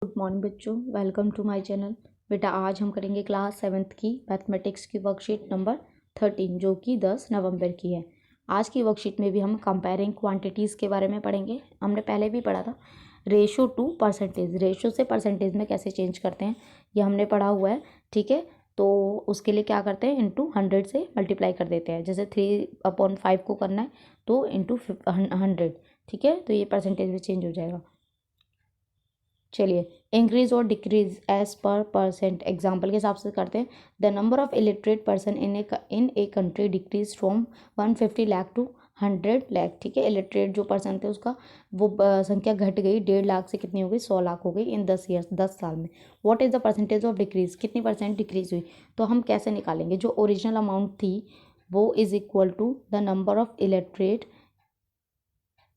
Good morning बच्चों, welcome to my channel. बेटा आज हम करेंगे क्लास 7th की मैथमेटिक्स की वर्कशीट नंबर 13 जो कि 10 नवंबर की है। आज की वर्कशीट में भी हम कंपेयरिंग क्वांटिटीज़ के बारे में पढ़ेंगे। हमने पहले भी पढ़ा था रेशो टू परसेंटेज, रेशो से परसेंटेज में कैसे चेंज करते हैं ये हमने पढ़ा हुआ है। ठीक है, तो उसके लिए क्या करते हैं, इंटू 100 से मल्टीप्लाई कर देते हैं। जैसे 3/5 को करना है तो इंटू 100। ठीक है, तो ये परसेंटेज में चेंज हो जाएगा। चलिए, इंक्रीज और डिक्रीज एज पर परसेंट एग्जाम्पल के हिसाब से करते हैं। The number of illiterate person in a country decrease from 150 lakh to 100 lakh. ठीक है, इलिटरेट जो पर्सन थे उसका वो संख्या घट गई 1.5 लाख से कितनी हो गई, 100 लाख हो गई इन 10 ईयर्स, 10 साल में। What is the percentage of decrease, कितनी परसेंट डिक्रीज हुई। तो हम कैसे निकालेंगे, जो ओरिजिनल अमाउंट थी वो is equal to the number of illiterate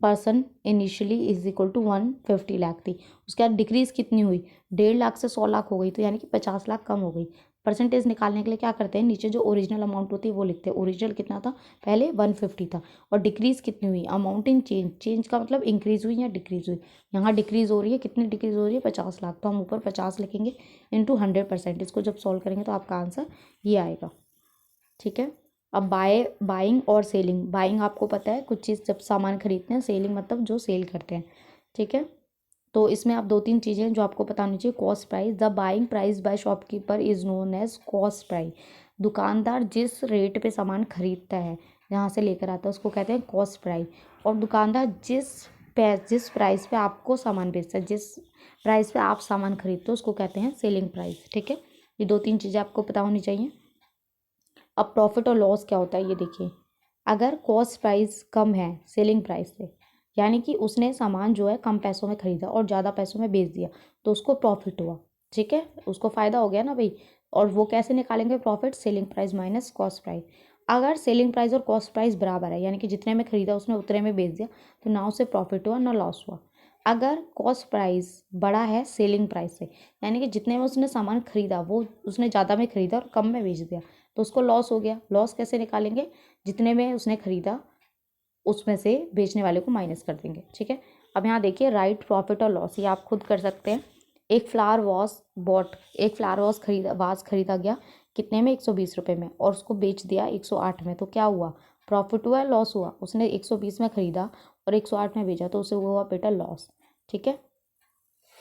person initially is equal to 150 lakh थी। उसके बाद डिक्रीज कितनी हुई, 1.5 लाख से 100 लाख हो गई, तो यानी कि 50 लाख कम हो गई। परसेंटेज निकालने के लिए क्या करते हैं, नीचे जो ओरिजिनल अमाउंट होती है वो लिखते हैं। ओरिजिनल कितना था, पहले 150 था, और डिक्रीज कितनी हुई, अमाउंट इन चेंज, चेंज का मतलब इंक्रीज हुई या डिक्रीज हुई। यहाँ डिक्रीज हो रही है, कितनी डिक्रीज हो रही है, 50 लाख, तो हम ऊपर 50 लिखेंगे इंटू 100%। इसको जब सॉल्व करेंगे तो आपका आंसर ये आएगा। ठीक है, अब बाइंग और सेलिंग। बाइंग आपको पता है, कुछ चीज़ जब सामान खरीदते हैं, सेलिंग मतलब जो सेल करते हैं। ठीक है, तो इसमें आप 2-3 चीज़ें जो आपको पता होनी चाहिए। Cost price, the buying price by shopkeeper is known as cost price. दुकानदार जिस रेट पे सामान खरीदता है, जहाँ से लेकर आता है, उसको कहते हैं कॉस्ट प्राइस। और दुकानदार जिस प्राइस पे आपको सामान बेचता है, जिस प्राइस पे आप सामान खरीदते हो, उसको कहते हैं सेलिंग प्राइस। ठीक है, ये 2-3 चीज़ें आपको पता होनी चाहिए। अब प्रॉफिट और लॉस क्या होता है ये देखिए। अगर कॉस्ट प्राइस कम है सेलिंग प्राइस से, यानी कि उसने सामान जो है कम पैसों में खरीदा और ज़्यादा पैसों में बेच दिया, तो उसको प्रॉफिट हुआ। ठीक है, उसको फ़ायदा हो गया ना भाई। और वो कैसे निकालेंगे profit, selling price minus cost price. अगर सेलिंग प्राइस और कॉस्ट प्राइस बराबर है, यानी कि जितने में खरीदा उसने उतने में बेच दिया, तो ना उसे प्रॉफिट हुआ ना लॉस हुआ। अगर कॉस्ट प्राइस बड़ा है सेलिंग प्राइस से, यानी कि जितने में उसने सामान खरीदा वो उसने ज़्यादा में खरीदा और कम में बेच दिया, तो उसको लॉस हो गया। लॉस कैसे निकालेंगे, जितने में उसने खरीदा उसमें से बेचने वाले को माइनस कर देंगे। ठीक है, अब यहाँ देखिए राइट प्रॉफिट और लॉस, ये आप खुद कर सकते हैं। एक फ्लावर वास खरीदा गया कितने में, 120 रुपये में, और उसको बेच दिया 108 में, तो क्या हुआ, प्रॉफिट हुआ लॉस हुआ। उसने 120 में खरीदा और 108 में बेचा, तो उसे हुआ बेटा लॉस। ठीक है,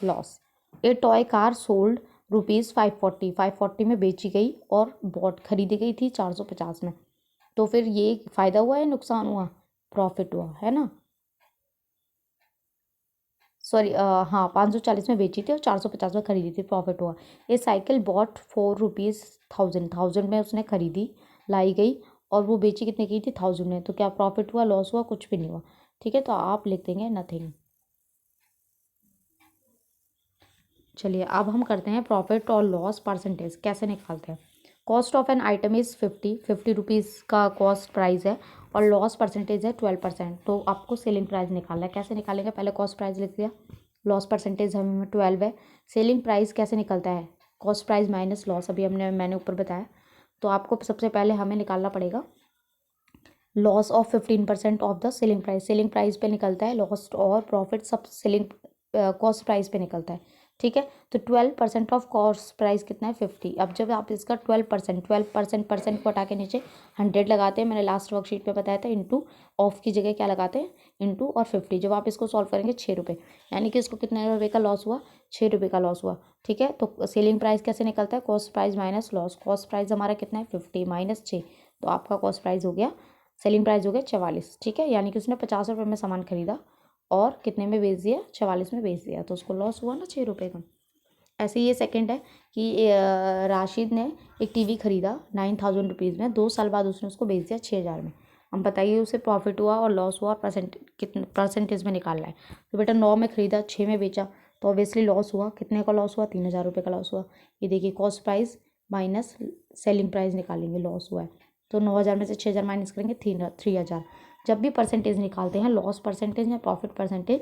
लॉस। ए टॉय कार सोल्ड रुपीज़ 540 में बेची गई और खरीदी गई थी 450 में, तो फिर ये फ़ायदा हुआ या नुकसान हुआ, प्रॉफिट हुआ, है ना। सॉरी, हाँ, 540 में बेची थी और 450 में खरीदी थी, प्रॉफिट हुआ। ये साइकिल बॉट 4 रुपीज़ 1000 में उसने खरीदी, लाई गई, और वो बेची कितने की थी, 1000 में, तो क्या प्रॉफिट हुआ लॉस हुआ, कुछ भी नहीं हुआ। ठीक है, तो आप लिख देंगे नथिंग। चलिए, अब हम करते हैं प्रॉफिट और लॉस परसेंटेज कैसे निकालते हैं। Cost of an item is 50 rupees का कॉस्ट प्राइस है, और लॉस परसेंटेज है 12%। तो आपको सेलिंग प्राइस निकालना है। कैसे निकालेंगे, पहले कॉस्ट प्राइस लिख दिया, लॉस परसेंटेज हमें 12 है। सेलिंग प्राइस कैसे निकलता है, कॉस्ट प्राइस माइनस लॉस, अभी मैंने ऊपर बताया। तो आपको सबसे पहले हमें निकालना पड़ेगा loss of 15% of the selling price. Selling price पे निकलता है लॉस, और प्रॉफिट सब सेलिंग कॉस्ट प्राइस पे निकलता है। ठीक है, तो 12% ऑफ कॉस्ट प्राइस कितना है, 50। अब जब आप इसका 12% परसेंट को हटा के नीचे 100 लगाते हैं, मैंने लास्ट वर्कशीट पे बताया था, इंटू ऑफ की जगह क्या लगाते हैं, इंटू और 50। जब आप इसको सॉल्व करेंगे 6 रुपये, यानी कि इसको कितने रुपये का लॉस हुआ, 6 रुपये का लॉस हुआ। ठीक है, तो सेलिंग प्राइस कैसे निकलता है, cost price minus loss. Cost price हमारा कितना है, 50 माइनस 6, तो आपका कॉस्ट प्राइस हो गया, सेलिंग प्राइस हो गया 44। ठीक है, यानी कि उसने 50 रुपये में सामान खरीदा और कितने में बेच दिया, 44 में बेच दिया, तो उसको लॉस हुआ ना 6 रुपये का। ऐसे ये सेकंड है कि राशिद ने एक टीवी खरीदा 9000 रुपीज़ में, 2 साल बाद उसने उसको बेच दिया 6000 में। हम बताइए उसे प्रॉफिट हुआ और लॉस हुआ, कितने परसेंटेज में निकालना है। तो बेटा 9 में खरीदा, 6 में बेचा, तो ऑब्वियसली लॉस हुआ। कितने का लॉस हुआ, 3000 रुपये का लॉस हुआ। ये देखिए cost price minus selling price निकालेंगे, लॉस हुआ है, तो 9000 में से 6000 माइनस करेंगे, 3000। जब भी परसेंटेज निकालते हैं, लॉस परसेंटेज या प्रॉफिट परसेंटेज,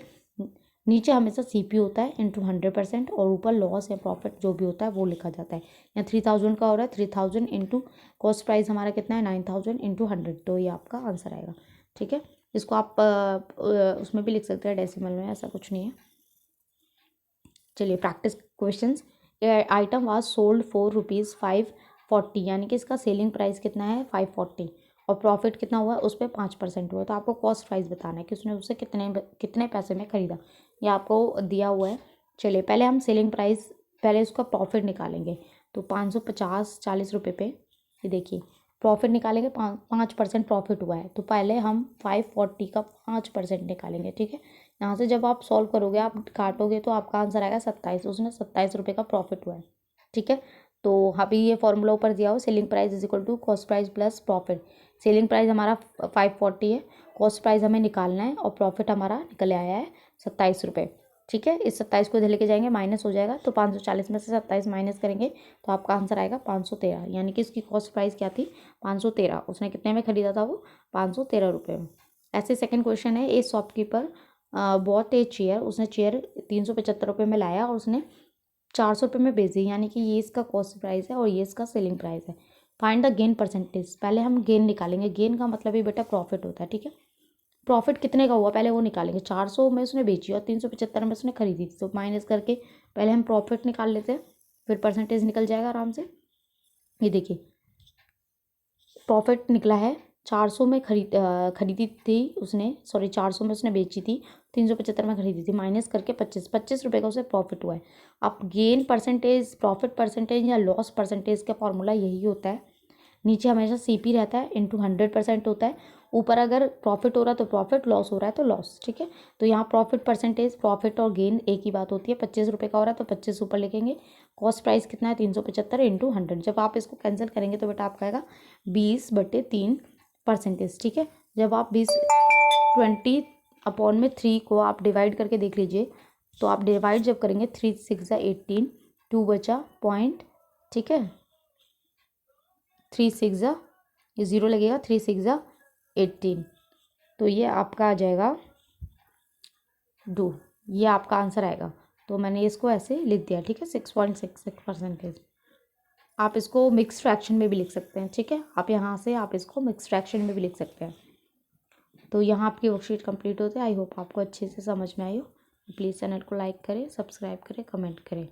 नीचे हमेशा सीपी होता है इंटू 100%, और ऊपर लॉस या प्रॉफिट जो भी होता है वो लिखा जाता है। यहाँ 3000 का हो रहा है, 3000 इंटू कॉस्ट प्राइस हमारा कितना है, 9000 इंटू 100, तो ये आपका आंसर आएगा। ठीक है, इसको आप उसमें भी लिख सकते हैं डेसिमल में, ऐसा कुछ नहीं है। चलिए practice questions. Item was sold for ₹540, यानी कि इसका सेलिंग प्राइस कितना है 540 और प्रॉफिट कितना हुआ है उस पर 5% हुआ। तो आपको कॉस्ट प्राइस बताना है कि उसने उसे कितने पैसे में ख़रीदा, ये आपको दिया हुआ है। चलिए पहले हम सेलिंग प्राइस, पहले उसका प्रॉफिट निकालेंगे। तो 550 40 रुपये पे, ये देखिए प्रॉफिट निकालेंगे, 5% प्रॉफिट हुआ है। तो पहले हम 540 का 5% निकालेंगे, ठीक है। यहाँ से जब आप सॉल्व करोगे, आप काटोगे तो आपका आंसर आएगा 27। उसने 27 रुपये का प्रॉफिट हुआ है, ठीक है। तो अभी ये फॉर्मूला ऊपर दिया हो, selling price is equal to cost price plus profit. Selling price हमारा 540 है, कॉस्ट प्राइस हमें निकालना है और प्रॉफिट हमारा निकल आया है 27 रुपये, ठीक है। इस 27 को इधर लेके जाएंगे, माइनस हो जाएगा। तो 540 में से 27 माइनस करेंगे तो आपका आंसर आएगा 513, यानी कि इसकी कॉस्ट प्राइस क्या थी 513। उसने कितने में खरीदा था वो 513 रुपये में। ऐसे सेकंड क्वेश्चन है, ए शॉपकीपर बॉट ए चेयर, उसने चेयर 375 रुपये में लाया और उसने 400 रुपये में बेच दी, यानी कि ये इसका कॉस्ट प्राइस है और ये इसका सेलिंग प्राइस है। फाइंड द गेन परसेंटेज, पहले हम गेन निकालेंगे। गेन का मतलब ही बेटा प्रॉफिट होता है, ठीक है। प्रॉफिट कितने का हुआ पहले वो निकालेंगे। 400 में उसने बेची और 375 में उसने खरीदी थी, तो माइनस करके पहले हम प्रॉफिट निकाल लेते हैं, फिर परसेंटेज निकल जाएगा आराम से। ये देखिए प्रॉफिट निकला है 400 में खरीदी थी उसने, सॉरी 400 में उसने बेची थी, 375 में खरीदी थी, माइनस करके 25 रुपये का उसे प्रॉफिट हुआ है। अब गेन परसेंटेज, प्रॉफिट परसेंटेज या लॉस परसेंटेज का फॉर्मूला यही होता है, नीचे हमेशा CP रहता है, इंटू 100% होता है। ऊपर अगर प्रॉफिट हो रहा है तो प्रॉफिट, लॉस हो रहा है तो लॉस, ठीक है। तो यहाँ प्रॉफिट परसेंटेज, प्रॉफिट और गेन एक ही बात होती है। 25 रुपये का हो रहा है तो 25 ऊपर लिखेंगे। कॉस्ट प्राइस कितना है 375 इंटू 100। जब आप इसको कैंसिल करेंगे तो बेटा आपका आएगा 20/3%, ठीक है। जब आप 20/3 को आप डिवाइड करके देख लीजिए, तो आप डिवाइड जब करेंगे 3 6 18, 2 बचा पॉइंट, ठीक है। 3 6 ये 0 लगेगा, 3 6 18, तो ये आपका आ जाएगा 2, ये आपका आंसर आएगा। तो मैंने इसको ऐसे लिख दिया, ठीक है, 6.66%। आप इसको मिक्स फ्रैक्शन में भी लिख सकते हैं, ठीक है। आप यहाँ से आप इसको मिक्स फ्रैक्शन में भी लिख सकते हैं। तो यहाँ आपकी वर्कशीट कंप्लीट होती है। आई होप आपको अच्छे से समझ में आई हो। प्लीज़ चैनल को लाइक करें, सब्सक्राइब करें, कमेंट करें।